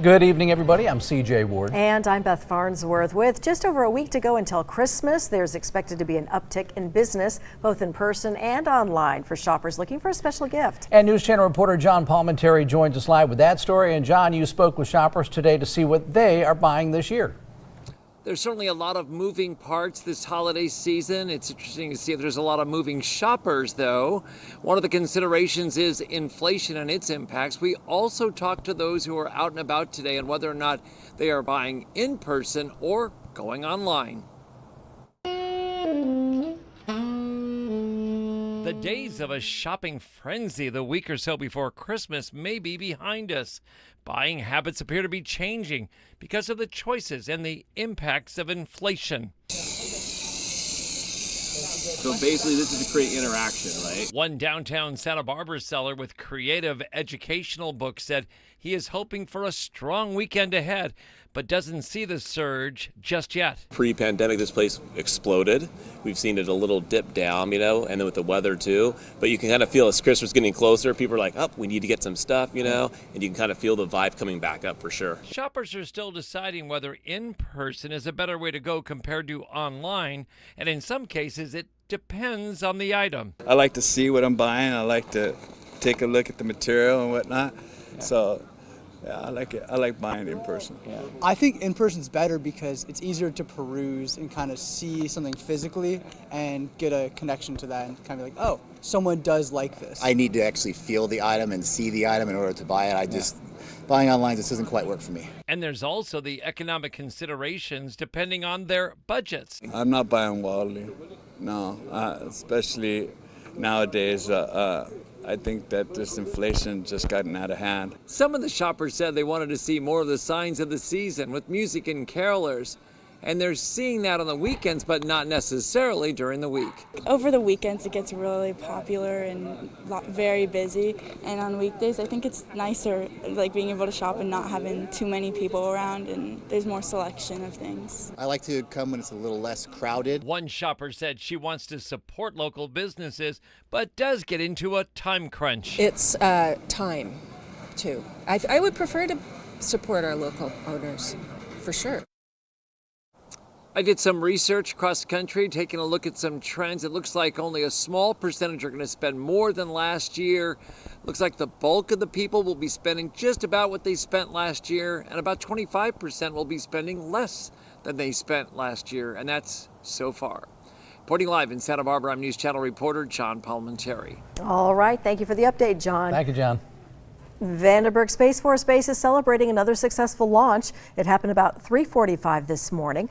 Good evening, everybody. I'm CJ Ward. And I'm Beth Farnsworth. With just over a week to go until Christmas, there's expected to be an uptick in business, both in person and online, for shoppers looking for a special gift. And News Channel reporter John Palmentary joins us live with that story. And John, you spoke with shoppers today to see what they are buying this year. There's certainly a lot of moving parts this holiday season. It's interesting to see if there's a lot of moving shoppers, though. One of the considerations is inflation and its impacts. We also talked to those who are out and about today and whether or not they are buying in person or going online. The days of a shopping frenzy the week or so before Christmas may be behind us. Buying habits appear to be changing because of the choices and the impacts of inflation. So basically this is to create interaction, right? One downtown Santa Barbara seller with creative educational books said he is hoping for a strong weekend ahead, but doesn't see the surge just yet. Pre-pandemic, this place exploded. We've seen it a little dip down, and then with the weather too. But you can kind of feel as Christmas getting closer, people are like, oh, we need to get some stuff, and you can kind of feel the vibe coming back up for sure. Shoppers are still deciding whether in-person is a better way to go compared to online, and in some cases it depends on the item. I like to see what I'm buying. I like to take a look at the material and whatnot. Yeah. So, yeah, I like it. I like buying in person. Yeah. I think in person's better because it's easier to peruse and kind of see something physically and get a connection to that and kind of be like, oh, someone does like this. I need to actually feel the item and see the item in order to buy it. Buying online just doesn't quite work for me. And there's also the economic considerations depending on their budgets. I'm not buying wildly, no, especially nowadays. I think that this inflation just gotten out of hand. Some of the shoppers said they wanted to see more of the signs of the season with music and carolers. And they're seeing that on the weekends, but not necessarily during the week. Over the weekends, it gets really popular and very busy. And on weekdays, I think it's nicer, like being able to shop and not having too many people around, and there's more selection of things. I like to come when it's a little less crowded. One shopper said she wants to support local businesses, but does get into a time crunch. It's time, too. I would prefer to support our local owners, for sure. I did some research across the country, taking a look at some trends. It looks like only a small percentage are going to spend more than last year. Looks like the bulk of the people will be spending just about what they spent last year, and about 25% will be spending less than they spent last year, and that's so far. Reporting live in Santa Barbara, I'm News Channel reporter John Palmentary. All right, thank you for the update, John. Thank you, John. Vandenberg Space Force Base is celebrating another successful launch. It happened about 3:45 this morning.